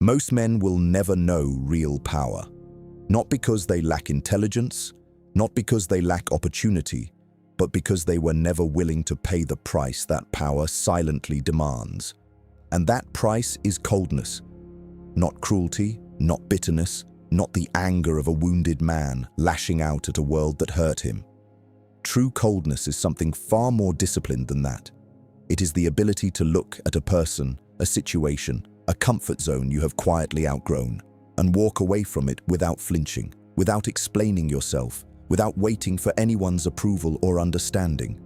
Most men will never know real power. Not because they lack intelligence, not because they lack opportunity, but because they were never willing to pay the price that power silently demands. And that price is coldness. Not cruelty, not bitterness, not the anger of a wounded man lashing out at a world that hurt him. True coldness is something far more disciplined than that. It is the ability to look at a person, a situation, a comfort zone you have quietly outgrown, and walk away from it without flinching, without explaining yourself, without waiting for anyone's approval or understanding.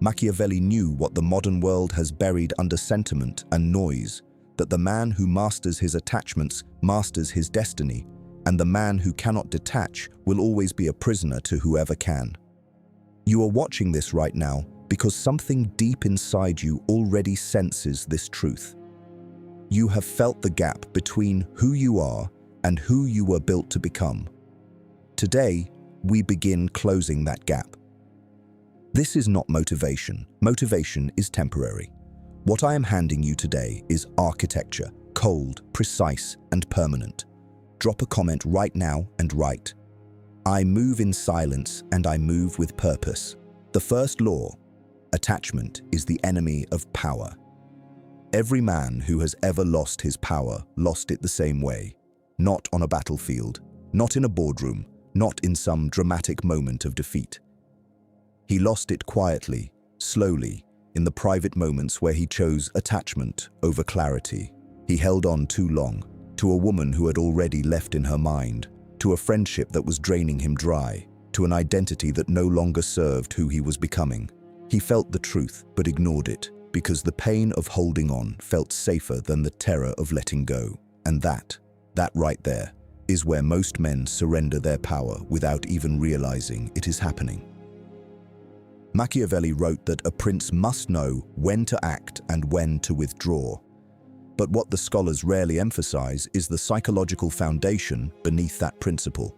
Machiavelli knew what the modern world has buried under sentiment and noise, that the man who masters his attachments masters his destiny, and the man who cannot detach will always be a prisoner to whoever can. You are watching this right now because something deep inside you already senses this truth. You have felt the gap between who you are and who you were built to become. Today, we begin closing that gap. This is not motivation. Motivation is temporary. What I am handing you today is architecture, cold, precise, and permanent. Drop a comment right now and write, "I move in silence and I move with purpose." The first law, attachment, is the enemy of power. Every man who has ever lost his power lost it the same way. Not on a battlefield, not in a boardroom, not in some dramatic moment of defeat. He lost it quietly, slowly, in the private moments where he chose attachment over clarity. He held on too long, to a woman who had already left in her mind, to a friendship that was draining him dry, to an identity that no longer served who he was becoming. He felt the truth, but ignored it, because the pain of holding on felt safer than the terror of letting go. And that right there, is where most men surrender their power without even realizing it is happening. Machiavelli wrote that a prince must know when to act and when to withdraw. But what the scholars rarely emphasize is the psychological foundation beneath that principle.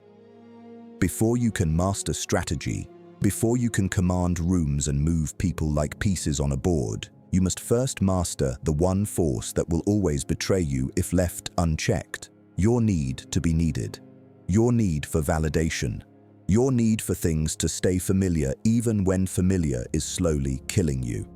Before you can master strategy, before you can command rooms and move people like pieces on a board, you must first master the one force that will always betray you if left unchecked. Your need to be needed. Your need for validation. Your need for things to stay familiar even when familiar is slowly killing you.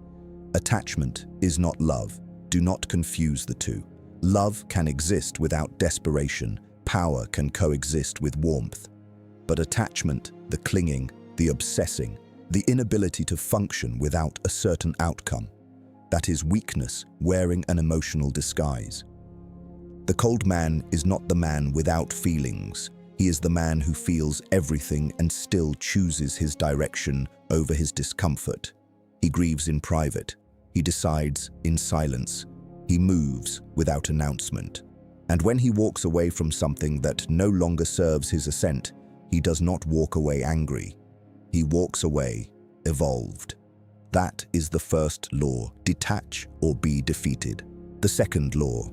Attachment is not love. Do not confuse the two. Love can exist without desperation. Power can coexist with warmth. But attachment, the clinging, the obsessing, the inability to function without a certain outcome, that is weakness wearing an emotional disguise. The cold man is not the man without feelings. He is the man who feels everything and still chooses his direction over his discomfort. He grieves in private. He decides in silence. He moves without announcement. And when he walks away from something that no longer serves his ascent, he does not walk away angry. He walks away evolved. That is the first law, detach or be defeated. The second law,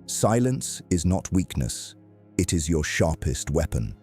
silence is not weakness, it is your sharpest weapon.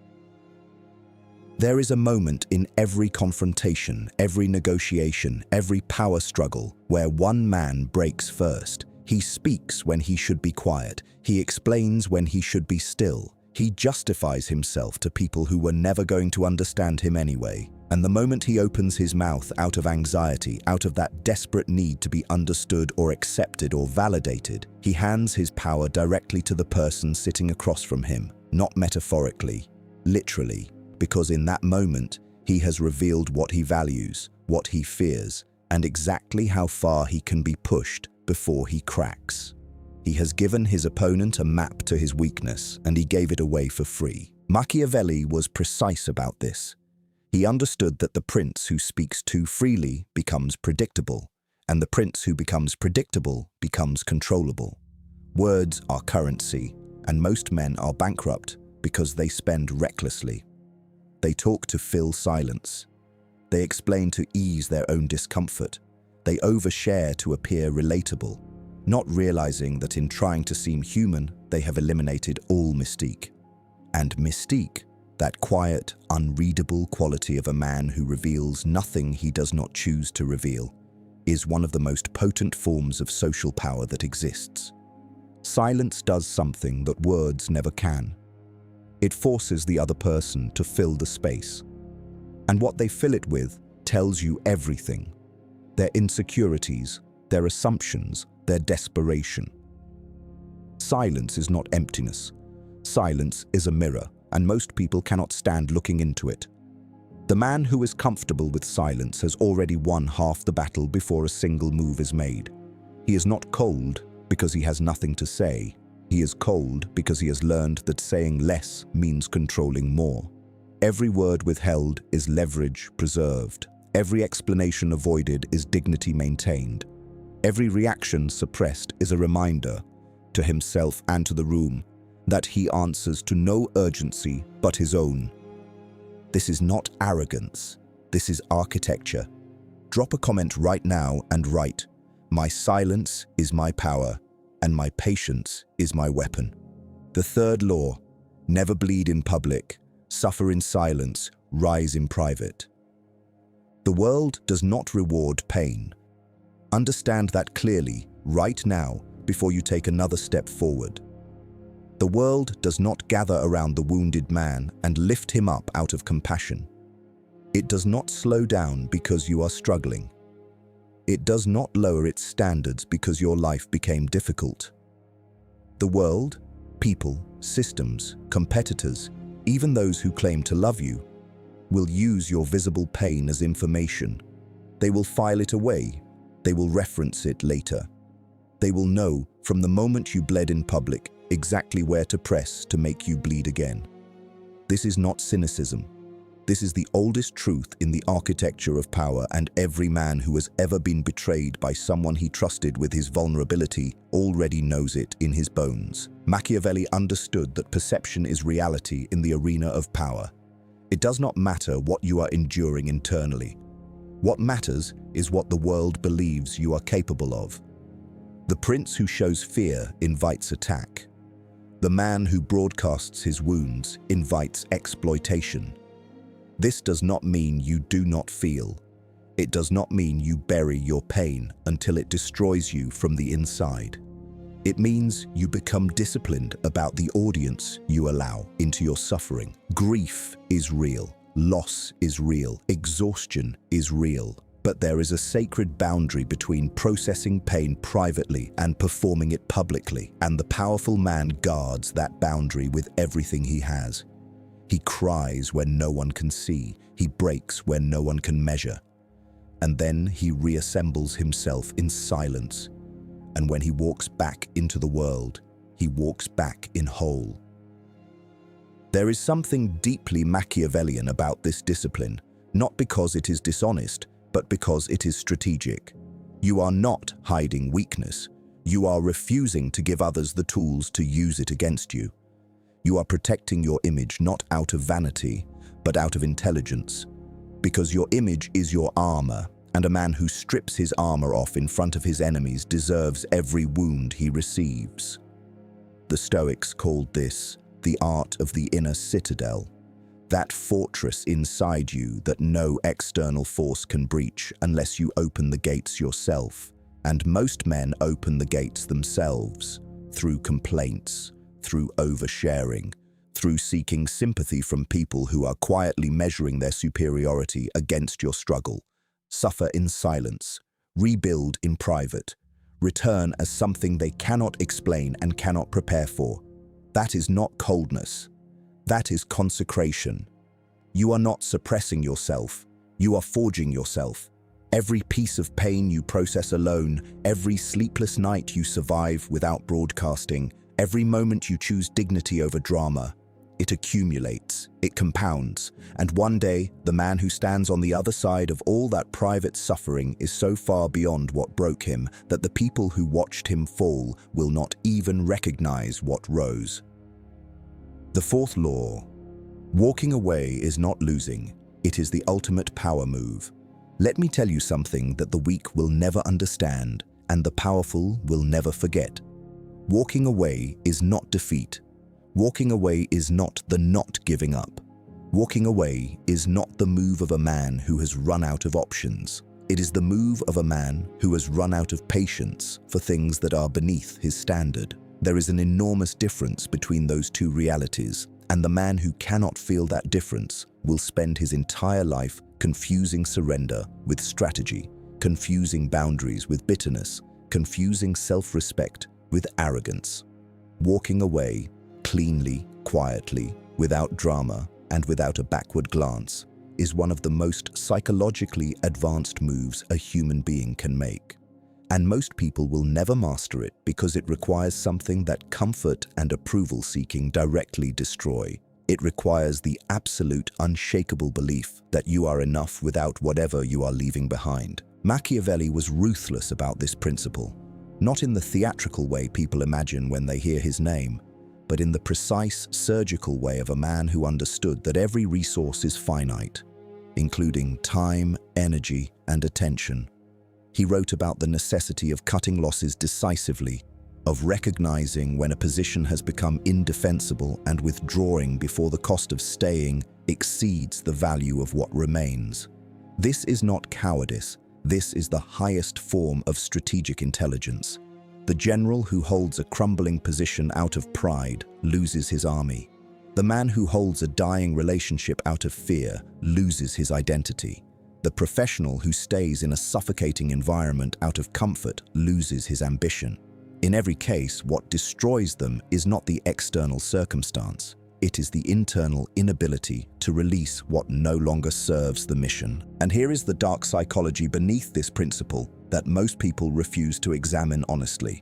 There is a moment in every confrontation, every negotiation, every power struggle where one man breaks first. He speaks when he should be quiet. He explains when he should be still. He justifies himself to people who were never going to understand him anyway. And the moment he opens his mouth out of anxiety, out of that desperate need to be understood or accepted or validated, he hands his power directly to the person sitting across from him, not metaphorically, literally, because in that moment, he has revealed what he values, what he fears, and exactly how far he can be pushed before he cracks. He has given his opponent a map to his weakness, and he gave it away for free. Machiavelli was precise about this. He understood that the prince who speaks too freely becomes predictable, and the prince who becomes predictable becomes controllable. Words are currency, and most men are bankrupt because they spend recklessly. They talk to fill silence. They explain to ease their own discomfort. They overshare to appear relatable, not realizing that in trying to seem human, they have eliminated all mystique. And mystique, that quiet, unreadable quality of a man who reveals nothing he does not choose to reveal, is one of the most potent forms of social power that exists. Silence does something that words never can. It forces the other person to fill the space. And what they fill it with tells you everything. Their insecurities, their assumptions, their desperation. Silence is not emptiness. Silence is a mirror, and most people cannot stand looking into it. The man who is comfortable with silence has already won half the battle before a single move is made. He is not cold because he has nothing to say. He is cold because he has learned that saying less means controlling more. Every word withheld is leverage preserved. Every explanation avoided is dignity maintained. Every reaction suppressed is a reminder to himself and to the room that he answers to no urgency but his own. This is not arrogance. This is architecture. Drop a comment right now and write, "My silence is my power, and my patience is my weapon." The third law, never bleed in public, suffer in silence, rise in private. The world does not reward pain. Understand that clearly, right now, before you take another step forward. The world does not gather around the wounded man and lift him up out of compassion. It does not slow down because you are struggling. It does not lower its standards because your life became difficult. The world, people, systems, competitors, even those who claim to love you, will use your visible pain as information. They will file it away. They will reference it later. They will know from the moment you bled in public exactly where to press to make you bleed again. This is not cynicism. This is the oldest truth in the architecture of power, and every man who has ever been betrayed by someone he trusted with his vulnerability already knows it in his bones. Machiavelli understood that perception is reality in the arena of power. It does not matter what you are enduring internally. What matters is what the world believes you are capable of. The prince who shows fear invites attack. The man who broadcasts his wounds invites exploitation. This does not mean you do not feel. It does not mean you bury your pain until it destroys you from the inside. It means you become disciplined about the audience you allow into your suffering. Grief is real. Loss is real. Exhaustion is real. But there is a sacred boundary between processing pain privately and performing it publicly, and the powerful man guards that boundary with everything he has. He cries when no one can see. He breaks when no one can measure. And then he reassembles himself in silence. And when he walks back into the world, he walks back in whole. There is something deeply Machiavellian about this discipline, not because it is dishonest, but because it is strategic. You are not hiding weakness. You are refusing to give others the tools to use it against you. You are protecting your image not out of vanity, but out of intelligence. Because your image is your armor, and a man who strips his armor off in front of his enemies deserves every wound he receives. The Stoics called this the art of the inner citadel, that fortress inside you that no external force can breach unless you open the gates yourself. And most men open the gates themselves, through complaints, through oversharing, through seeking sympathy from people who are quietly measuring their superiority against your struggle. Suffer in silence, rebuild in private, return as something they cannot explain and cannot prepare for. That is not coldness. That is consecration. You are not suppressing yourself. You are forging yourself. Every piece of pain you process alone, every sleepless night you survive without broadcasting, every moment you choose dignity over drama, it accumulates, it compounds, and one day, the man who stands on the other side of all that private suffering is so far beyond what broke him that the people who watched him fall will not even recognize what rose. The fourth law. Walking away is not losing. It is the ultimate power move. Let me tell you something that the weak will never understand and the powerful will never forget. Walking away is not defeat. Walking away is not the not giving up. Walking away is not the move of a man who has run out of options. It is the move of a man who has run out of patience for things that are beneath his standard. There is an enormous difference between those two realities, and the man who cannot feel that difference will spend his entire life confusing surrender with strategy, confusing boundaries with bitterness, confusing self-respect with arrogance. Walking away, cleanly, quietly, without drama, and without a backward glance, is one of the most psychologically advanced moves a human being can make. And most people will never master it because it requires something that comfort and approval-seeking directly destroy. It requires the absolute, unshakable belief that you are enough without whatever you are leaving behind. Machiavelli was ruthless about this principle, not in the theatrical way people imagine when they hear his name, but in the precise, surgical way of a man who understood that every resource is finite, including time, energy, and attention. He wrote about the necessity of cutting losses decisively, of recognizing when a position has become indefensible and withdrawing before the cost of staying exceeds the value of what remains. This is not cowardice. This is the highest form of strategic intelligence. The general who holds a crumbling position out of pride loses his army. The man who holds a dying relationship out of fear loses his identity. The professional who stays in a suffocating environment out of comfort loses his ambition. In every case, what destroys them is not the external circumstance. It is the internal inability to release what no longer serves the mission. And here is the dark psychology beneath this principle that most people refuse to examine honestly.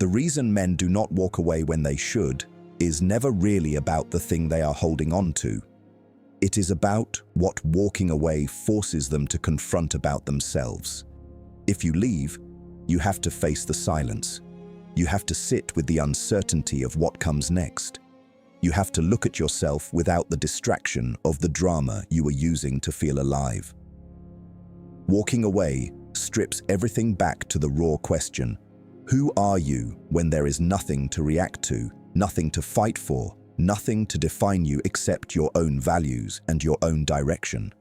The reason men do not walk away when they should is never really about the thing they are holding on to. It is about what walking away forces them to confront about themselves. If you leave, you have to face the silence. You have to sit with the uncertainty of what comes next. You have to look at yourself without the distraction of the drama you were using to feel alive. Walking away strips everything back to the raw question: who are you when there is nothing to react to, nothing to fight for, nothing to define you except your own values and your own direction?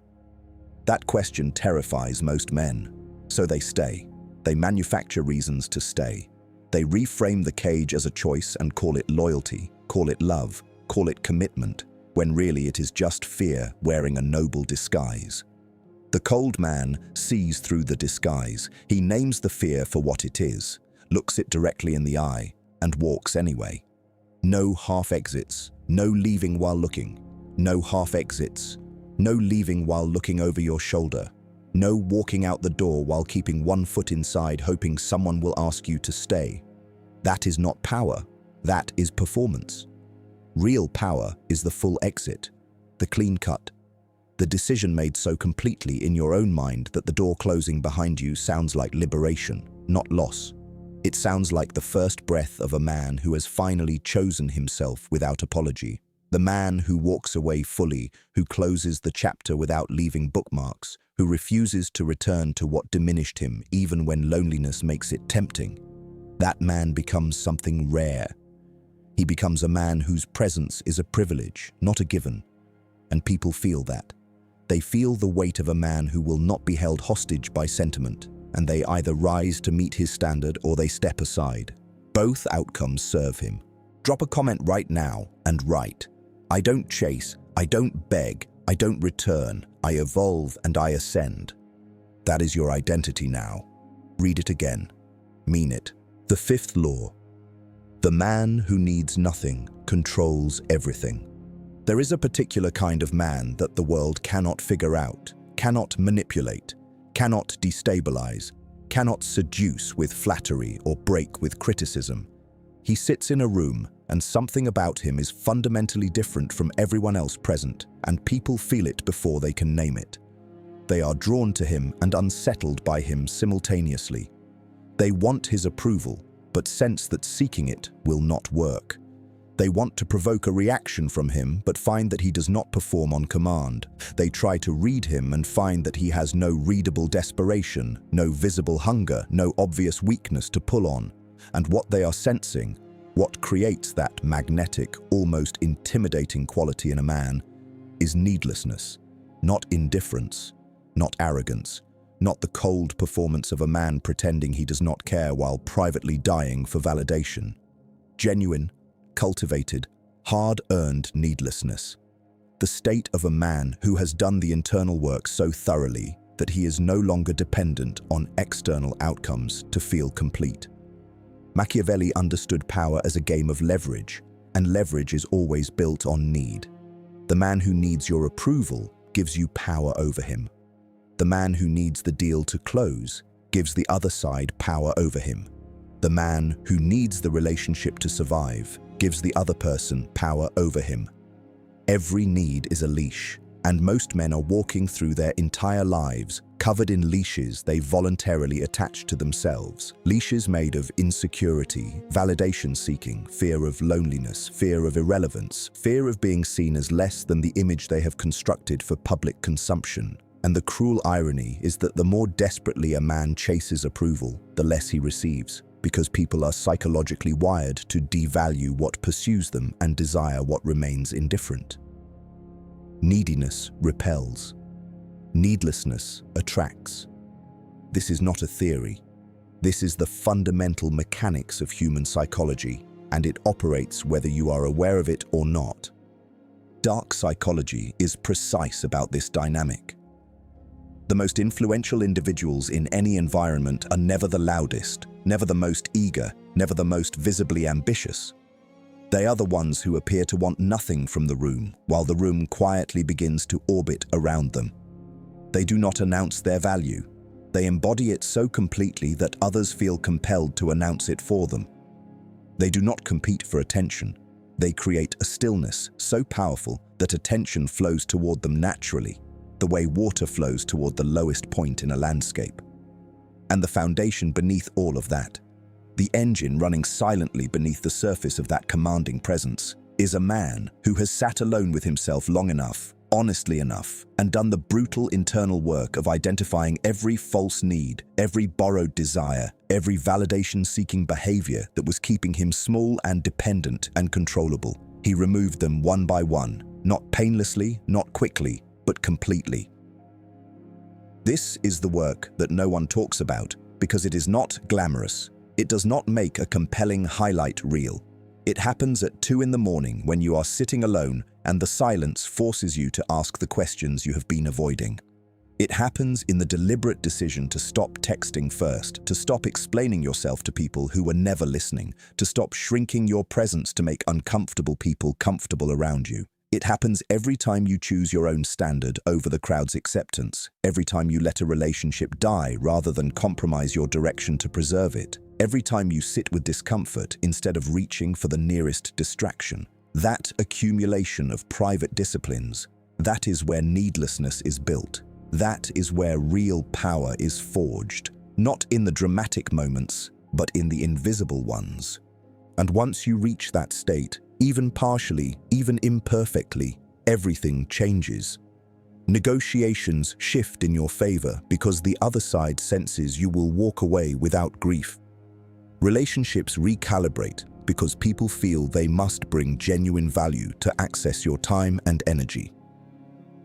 That question terrifies most men, so they stay. They manufacture reasons to stay. They reframe the cage as a choice and call it loyalty, call it love, call it commitment, when really it is just fear wearing a noble disguise. The cold man sees through the disguise. He names the fear for what it is, looks it directly in the eye, and walks anyway. No half exits, no leaving while looking, no half exits, no leaving while looking over your shoulder, no walking out the door while keeping one foot inside hoping someone will ask you to stay. That is not power, that is performance. Real power is the full exit, the clean cut, the decision made so completely in your own mind that the door closing behind you sounds like liberation, not loss. It sounds like the first breath of a man who has finally chosen himself without apology. The man who walks away fully, who closes the chapter without leaving bookmarks, who refuses to return to what diminished him even when loneliness makes it tempting. That man becomes something rare. He becomes a man whose presence is a privilege, not a given. And people feel that. They feel the weight of a man who will not be held hostage by sentiment, and they either rise to meet his standard or they step aside. Both outcomes serve him. Drop a comment right now and write: I don't chase, I don't beg, I don't return, I evolve and I ascend. That is your identity now. Read it again. Mean it. The fifth law. The man who needs nothing controls everything. There is a particular kind of man that the world cannot figure out, cannot manipulate, cannot destabilize, cannot seduce with flattery or break with criticism. He sits in a room and something about him is fundamentally different from everyone else present, and people feel it before they can name it. They are drawn to him and unsettled by him simultaneously. They want his approval, but sense that seeking it will not work. They want to provoke a reaction from him, but find that he does not perform on command. They try to read him and find that he has no readable desperation, no visible hunger, no obvious weakness to pull on. And what they are sensing, what creates that magnetic, almost intimidating quality in a man, is needlessness, not indifference, not arrogance, not the cold performance of a man pretending he does not care while privately dying for validation. genuine, cultivated, hard-earned needlessness. The state of a man who has done the internal work so thoroughly that he is no longer dependent on external outcomes to feel complete. Machiavelli understood power as a game of leverage, and leverage is always built on need. The man who needs your approval gives you power over him. The man who needs the deal to close gives the other side power over him. The man who needs the relationship to survive gives the other person power over him. Every need is a leash, and most men are walking through their entire lives covered in leashes they voluntarily attach to themselves. Leashes made of insecurity, validation-seeking, fear of loneliness, fear of irrelevance, fear of being seen as less than the image they have constructed for public consumption. And the cruel irony is that the more desperately a man chases approval, the less he receives, because people are psychologically wired to devalue what pursues them and desire what remains indifferent. Neediness repels. Needlessness attracts. This is not a theory. This is the fundamental mechanics of human psychology, and it operates whether you are aware of it or not. Dark psychology is precise about this dynamic. The most influential individuals in any environment are never the loudest, never the most eager, never the most visibly ambitious. They are the ones who appear to want nothing from the room, while the room quietly begins to orbit around them. They do not announce their value. They embody it so completely that others feel compelled to announce it for them. They do not compete for attention. They create a stillness so powerful that attention flows toward them naturally, the way water flows toward the lowest point in a landscape. And the foundation beneath all of that, the engine running silently beneath the surface of that commanding presence, is a man who has sat alone with himself long enough, honestly enough, and done the brutal internal work of identifying every false need, every borrowed desire, every validation-seeking behavior that was keeping him small and dependent and controllable. He removed them one by one, not painlessly, not quickly, but completely. This is the work that no one talks about because it is not glamorous. It does not make a compelling highlight reel. It happens at 2 in the morning when you are sitting alone and the silence forces you to ask the questions you have been avoiding. It happens in the deliberate decision to stop texting first, to stop explaining yourself to people who were never listening, to stop shrinking your presence to make uncomfortable people comfortable around you. It happens every time you choose your own standard over the crowd's acceptance, every time you let a relationship die rather than compromise your direction to preserve it, every time you sit with discomfort instead of reaching for the nearest distraction. That accumulation of private disciplines, that is where needlessness is built. That is where real power is forged, not in the dramatic moments, but in the invisible ones. And once you reach that state, even partially, even imperfectly, everything changes. Negotiations shift in your favor because the other side senses you will walk away without grief. Relationships recalibrate because people feel they must bring genuine value to access your time and energy.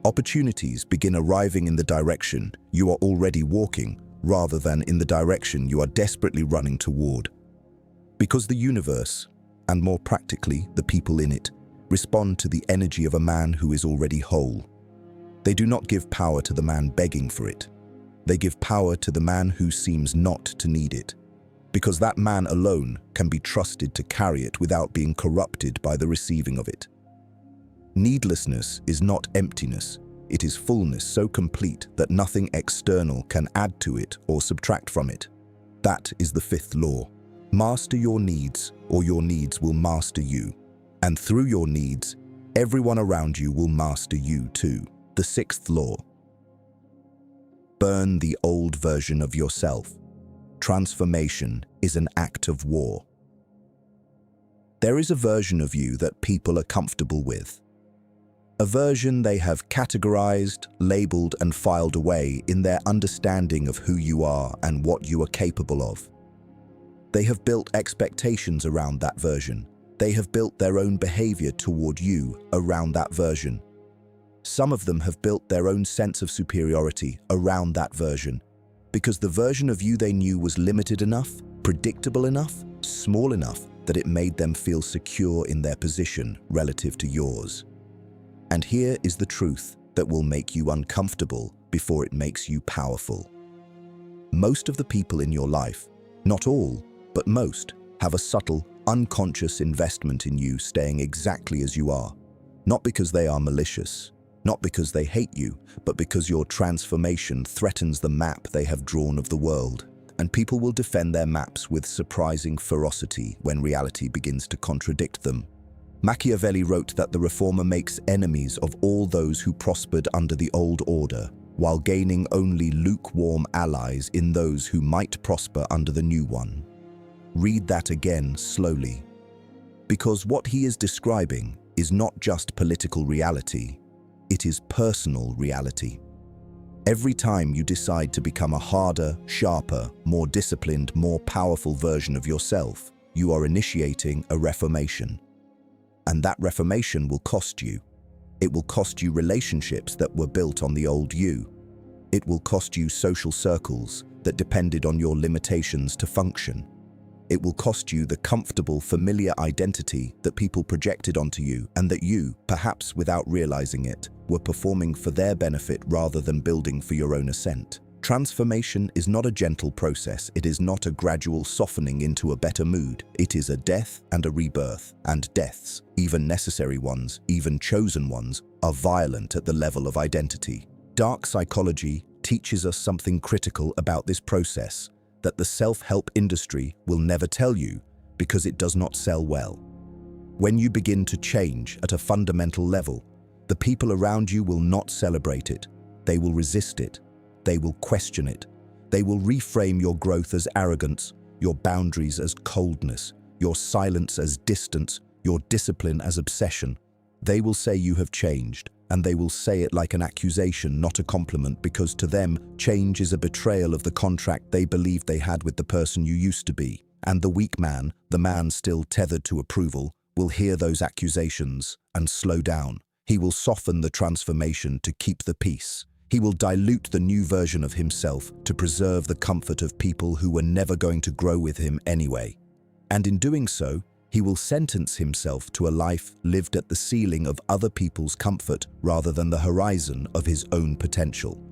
Opportunities begin arriving in the direction you are already walking rather than in the direction you are desperately running toward. Because the universe, and more practically, the people in it, respond to the energy of a man who is already whole. They do not give power to the man begging for it. They give power to the man who seems not to need it, because that man alone can be trusted to carry it without being corrupted by the receiving of it. Needlessness is not emptiness. It is fullness so complete that nothing external can add to it or subtract from it. That is the 5th law. Master your needs, or your needs will master you. And through your needs, everyone around you will master you too. The 6th law. Burn the old version of yourself. Transformation is an act of war. There is a version of you that people are comfortable with. A version they have categorized, labeled, and filed away in their understanding of who you are and what you are capable of. They have built expectations around that version. They have built their own behavior toward you around that version. Some of them have built their own sense of superiority around that version, because the version of you they knew was limited enough, predictable enough, small enough, that it made them feel secure in their position relative to yours. And here is the truth that will make you uncomfortable before it makes you powerful. Most of the people in your life, not all, but most, have a subtle, unconscious investment in you staying exactly as you are. Not because they are malicious, not because they hate you, but because your transformation threatens the map they have drawn of the world. And people will defend their maps with surprising ferocity when reality begins to contradict them. Machiavelli wrote that the reformer makes enemies of all those who prospered under the old order, while gaining only lukewarm allies in those who might prosper under the new one. Read that again slowly. Because what he is describing is not just political reality, it is personal reality. Every time you decide to become a harder, sharper, more disciplined, more powerful version of yourself, you are initiating a reformation. And that reformation will cost you. It will cost you relationships that were built on the old you. It will cost you social circles that depended on your limitations to function. It will cost you the comfortable, familiar identity that people projected onto you and that you, perhaps without realizing it, were performing for their benefit rather than building for your own ascent. Transformation is not a gentle process. It is not a gradual softening into a better mood. It is a death and a rebirth. And deaths, even necessary ones, even chosen ones, are violent at the level of identity. Dark psychology teaches us something critical about this process that the self-help industry will never tell you because it does not sell well. When you begin to change at a fundamental level, the people around you will not celebrate it. They will resist it. They will question it. They will reframe your growth as arrogance, your boundaries as coldness, your silence as distance, your discipline as obsession. They will say you have changed, and they will say it like an accusation, not a compliment, because to them, change is a betrayal of the contract they believed they had with the person you used to be. And the weak man, the man still tethered to approval, will hear those accusations and slow down. He will soften the transformation to keep the peace. He will dilute the new version of himself to preserve the comfort of people who were never going to grow with him anyway. And in doing so, he will sentence himself to a life lived at the ceiling of other people's comfort rather than the horizon of his own potential.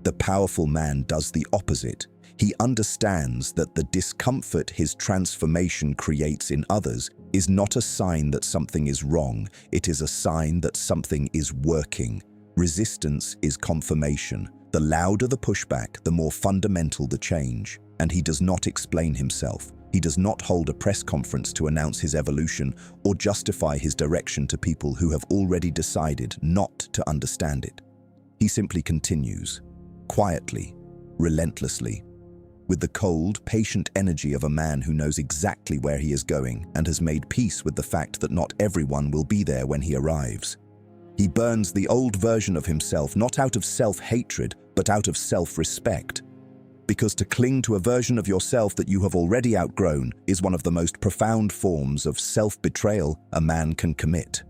The powerful man does the opposite. He understands that the discomfort his transformation creates in others is not a sign that something is wrong. It is a sign that something is working. Resistance is confirmation. The louder the pushback, the more fundamental the change. And he does not explain himself. He does not hold a press conference to announce his evolution or justify his direction to people who have already decided not to understand it. He simply continues, quietly, relentlessly, with the cold, patient energy of a man who knows exactly where he is going and has made peace with the fact that not everyone will be there when he arrives. He burns the old version of himself not out of self-hatred, but out of self-respect. Because to cling to a version of yourself that you have already outgrown is one of the most profound forms of self-betrayal a man can commit.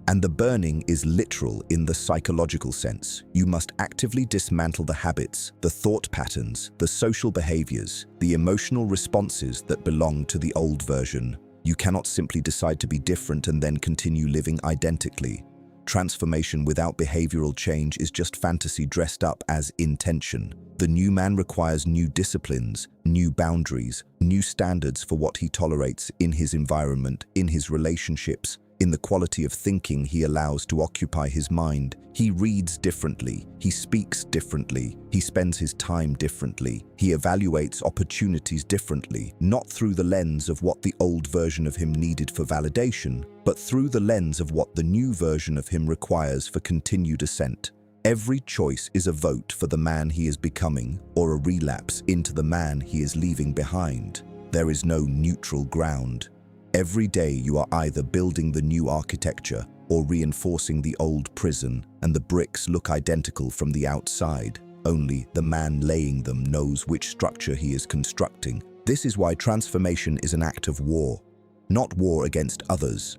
And the burning is literal in the psychological sense. You must actively dismantle the habits, the thought patterns, the social behaviors, the emotional responses that belong to the old version. You cannot simply decide to be different and then continue living identically. Transformation without behavioral change is just fantasy dressed up as intention. The new man requires new disciplines, new boundaries, new standards for what he tolerates in his environment, in his relationships, in the quality of thinking he allows to occupy his mind. He reads differently, he speaks differently, he spends his time differently, he evaluates opportunities differently, not through the lens of what the old version of him needed for validation, but through the lens of what the new version of him requires for continued ascent. Every choice is a vote for the man he is becoming or a relapse into the man he is leaving behind. There is no neutral ground. Every day you are either building the new architecture or reinforcing the old prison, and the bricks look identical from the outside. Only the man laying them knows which structure he is constructing. This is why transformation is an act of war. Not war against others.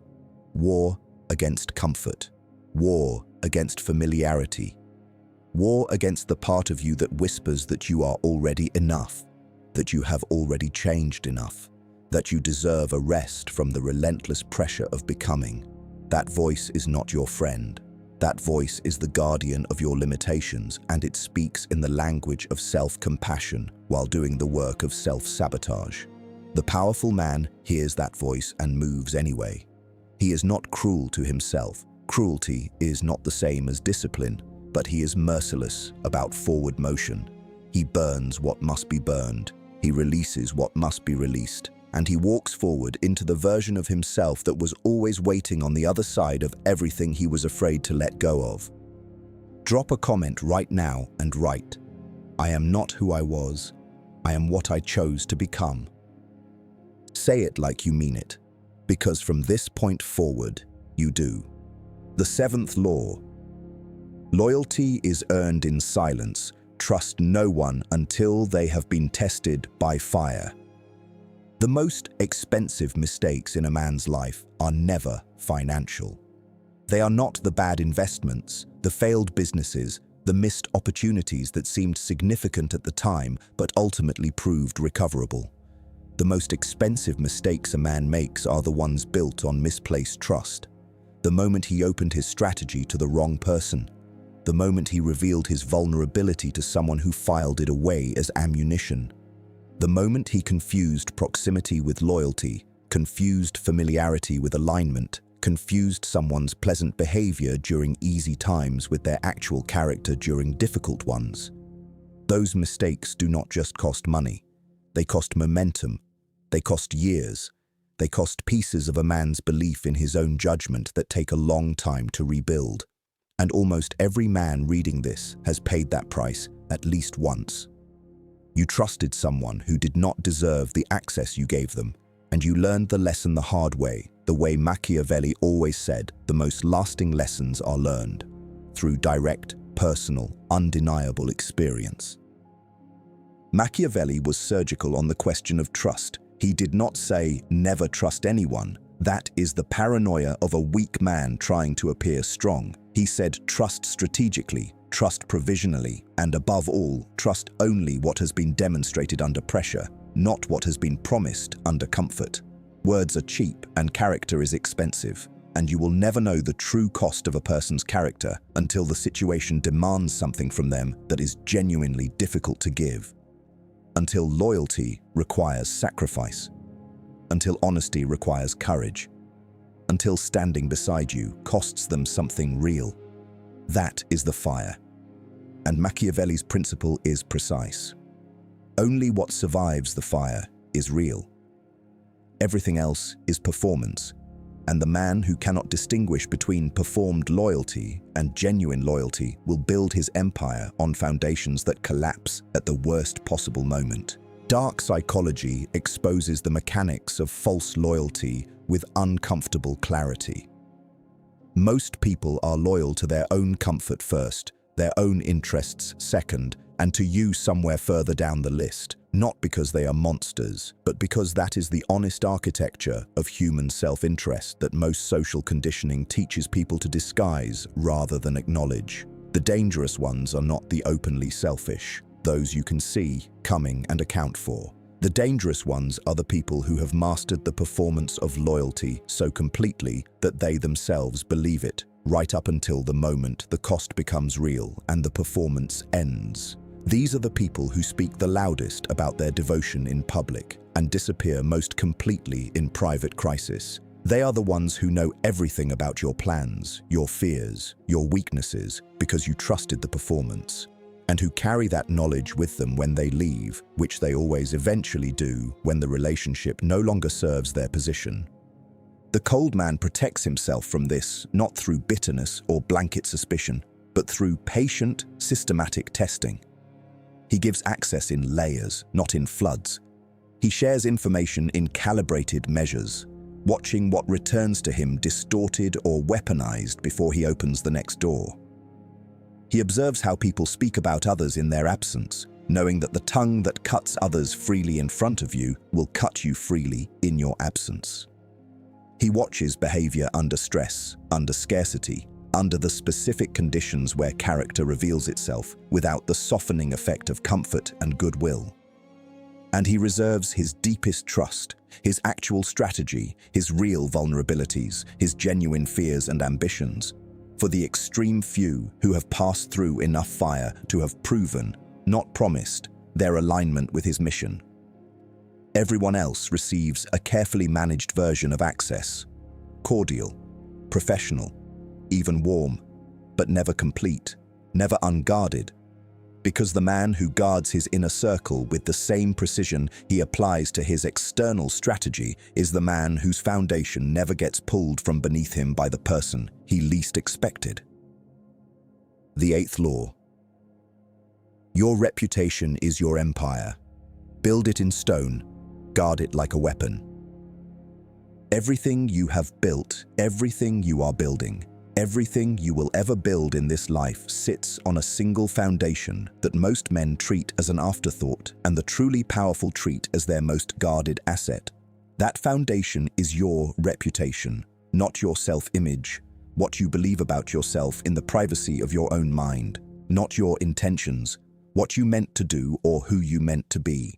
War against comfort. War against familiarity. War against the part of you that whispers that you are already enough, that you have already changed enough, that you deserve a rest from the relentless pressure of becoming. That voice is not your friend. That voice is the guardian of your limitations, and it speaks in the language of self-compassion while doing the work of self-sabotage. The powerful man hears that voice and moves anyway. He is not cruel to himself. Cruelty is not the same as discipline, but he is merciless about forward motion. He burns what must be burned. He releases what must be released. And he walks forward into the version of himself that was always waiting on the other side of everything he was afraid to let go of. Drop a comment right now and write, "I am not who I was. I am what I chose to become." Say it like you mean it, because from this point forward, you do. The seventh law. Loyalty is earned in silence. Trust no one until they have been tested by fire. The most expensive mistakes in a man's life are never financial. They are not the bad investments, the failed businesses, the missed opportunities that seemed significant at the time but ultimately proved recoverable. The most expensive mistakes a man makes are the ones built on misplaced trust. The moment he opened his strategy to the wrong person. The moment he revealed his vulnerability to someone who filed it away as ammunition. The moment he confused proximity with loyalty, confused familiarity with alignment, confused someone's pleasant behavior during easy times with their actual character during difficult ones. Those mistakes do not just cost money. They cost momentum. They cost years. They cost pieces of a man's belief in his own judgment that take a long time to rebuild. And almost every man reading this has paid that price at least once. You trusted someone who did not deserve the access you gave them, and you learned the lesson the hard way, the way Machiavelli always said, the most lasting lessons are learned through direct, personal, undeniable experience. Machiavelli was surgical on the question of trust. He did not say, "Never trust anyone. That is the paranoia of a weak man trying to appear strong." He said, "Trust strategically, trust provisionally, and above all, trust only what has been demonstrated under pressure, not what has been promised under comfort." Words are cheap and character is expensive, and you will never know the true cost of a person's character until the situation demands something from them that is genuinely difficult to give. Until loyalty requires sacrifice. Until honesty requires courage. Until standing beside you costs them something real. That is the fire. And Machiavelli's principle is precise. Only what survives the fire is real. Everything else is performance, and the man who cannot distinguish between performed loyalty and genuine loyalty will build his empire on foundations that collapse at the worst possible moment. Dark psychology exposes the mechanics of false loyalty with uncomfortable clarity. Most people are loyal to their own comfort first, their own interests second, and to you somewhere further down the list, not because they are monsters, but because that is the honest architecture of human self-interest that most social conditioning teaches people to disguise rather than acknowledge. The dangerous ones are not the openly selfish, those you can see, coming, and account for. The dangerous ones are the people who have mastered the performance of loyalty so completely that they themselves believe it, right up until the moment the cost becomes real and the performance ends. These are the people who speak the loudest about their devotion in public and disappear most completely in private crisis. They are the ones who know everything about your plans, your fears, your weaknesses, because you trusted the performance, and who carry that knowledge with them when they leave, which they always eventually do when the relationship no longer serves their position. The cold man protects himself from this not through bitterness or blanket suspicion, but through patient, systematic testing. He gives access in layers, not in floods. He shares information in calibrated measures, watching what returns to him distorted or weaponized before he opens the next door. He observes how people speak about others in their absence, knowing that the tongue that cuts others freely in front of you will cut you freely in your absence. He watches behavior under stress, under scarcity, under the specific conditions where character reveals itself without the softening effect of comfort and goodwill. And he reserves his deepest trust, his actual strategy, his real vulnerabilities, his genuine fears and ambitions, for the extreme few who have passed through enough fire to have proven, not promised, their alignment with his mission. Everyone else receives a carefully managed version of access, cordial, professional, even warm, but never complete, never unguarded, because the man who guards his inner circle with the same precision he applies to his external strategy is the man whose foundation never gets pulled from beneath him by the person he least expected. The eighth law. Your reputation is your empire. Build it in stone, guard it like a weapon. Everything you have built, everything you are building, everything you will ever build in this life sits on a single foundation that most men treat as an afterthought and the truly powerful treat as their most guarded asset. That foundation is your reputation, not your self-image, what you believe about yourself in the privacy of your own mind, not your intentions, what you meant to do or who you meant to be.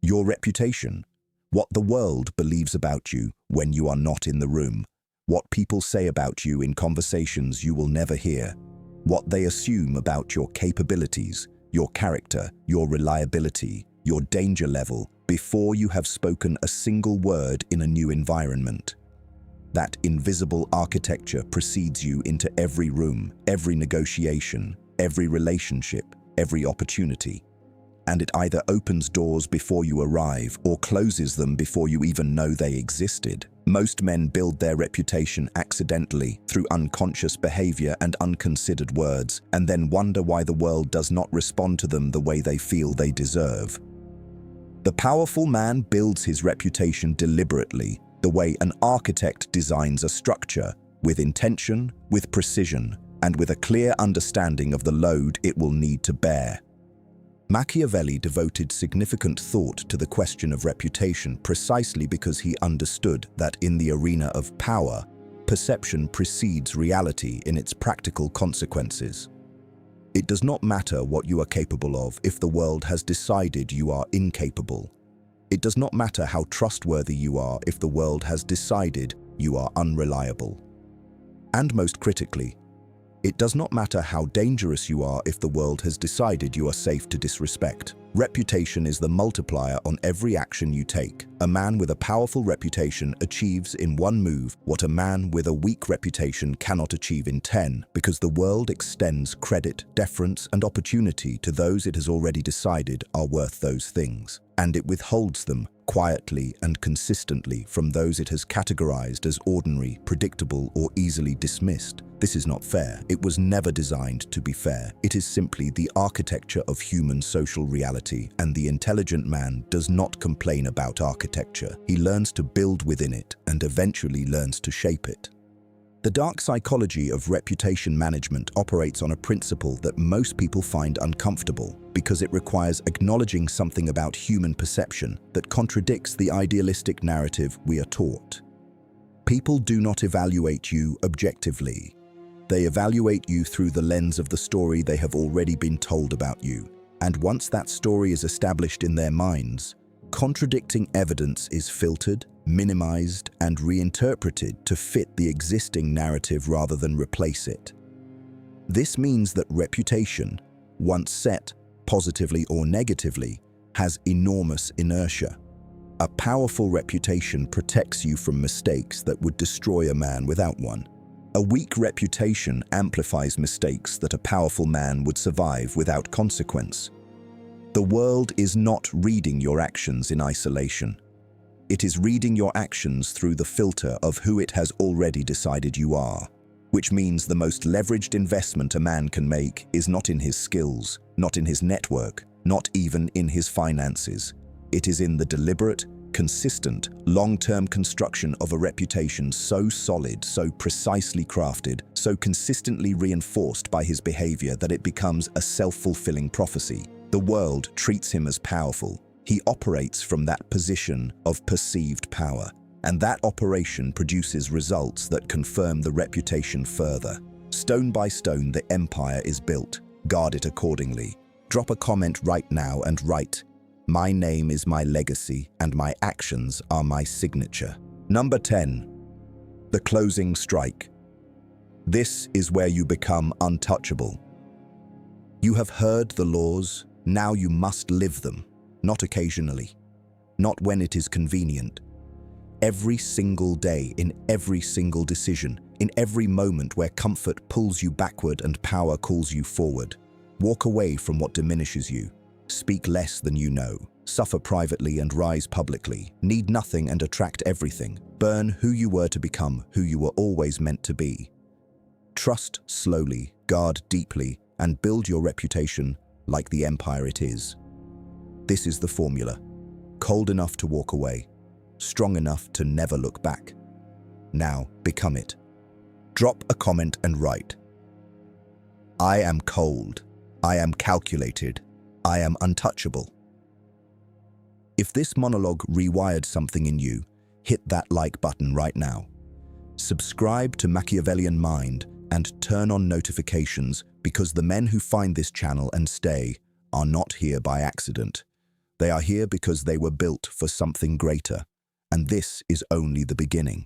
Your reputation, what the world believes about you when you are not in the room, what people say about you in conversations you will never hear, what they assume about your capabilities, your character, your reliability, your danger level, before you have spoken a single word in a new environment. That invisible architecture precedes you into every room, every negotiation, every relationship, every opportunity. And it either opens doors before you arrive or closes them before you even know they existed. Most men build their reputation accidentally through unconscious behavior and unconsidered words, and then wonder why the world does not respond to them the way they feel they deserve. The powerful man builds his reputation deliberately, the way an architect designs a structure, with intention, with precision, and with a clear understanding of the load it will need to bear. Machiavelli devoted significant thought to the question of reputation precisely because he understood that in the arena of power, perception precedes reality in its practical consequences. It does not matter what you are capable of if the world has decided you are incapable. It does not matter how trustworthy you are if the world has decided you are unreliable. And most critically, it does not matter how dangerous you are if the world has decided you are safe to disrespect. Reputation is the multiplier on every action you take. A man with a powerful reputation achieves in one move what a man with a weak reputation cannot achieve in 10, because the world extends credit, deference, and opportunity to those it has already decided are worth those things, and it withholds them quietly and consistently from those it has categorized as ordinary, predictable, or easily dismissed. This is not fair. It was never designed to be fair. It is simply the architecture of human social reality, and the intelligent man does not complain about architecture. He learns to build within it and eventually learns to shape it. The dark psychology of reputation management operates on a principle that most people find uncomfortable because it requires acknowledging something about human perception that contradicts the idealistic narrative we are taught. People do not evaluate you objectively. They evaluate you through the lens of the story they have already been told about you. And once that story is established in their minds, contradicting evidence is filtered, minimized, and reinterpreted to fit the existing narrative rather than replace it. This means that reputation, once set, positively or negatively, has enormous inertia. A powerful reputation protects you from mistakes that would destroy a man without one. A weak reputation amplifies mistakes that a powerful man would survive without consequence. The world is not reading your actions in isolation. It is reading your actions through the filter of who it has already decided you are, which means the most leveraged investment a man can make is not in his skills, not in his network, not even in his finances. It is in the deliberate, consistent, long-term construction of a reputation so solid, so precisely crafted, so consistently reinforced by his behavior that it becomes a self-fulfilling prophecy. The world treats him as powerful. He operates from that position of perceived power, and that operation produces results that confirm the reputation further. Stone by stone, the empire is built. Guard it accordingly. Drop a comment right now and write, My name is my legacy, and my actions are my signature. Number 10. The closing strike. This is where you become untouchable. You have heard the laws, now you must live them, not occasionally, not when it is convenient. Every single day, in every single decision, in every moment where comfort pulls you backward and power calls you forward. Walk away from what diminishes you. Speak less than you know. Suffer privately and rise publicly. Need nothing and attract everything. Burn who you were to become who you were always meant to be. Trust slowly, guard deeply, and build your reputation like the empire it is. This is the formula. Cold enough to walk away. Strong enough to never look back. Now become it. Drop a comment and write, I am cold. I am calculated. I am untouchable. If this monologue rewired something in you, hit that like button right now. Subscribe to Machiavellian Mind and turn on notifications, because the men who find this channel and stay are not here by accident. They are here because they were built for something greater, and this is only the beginning.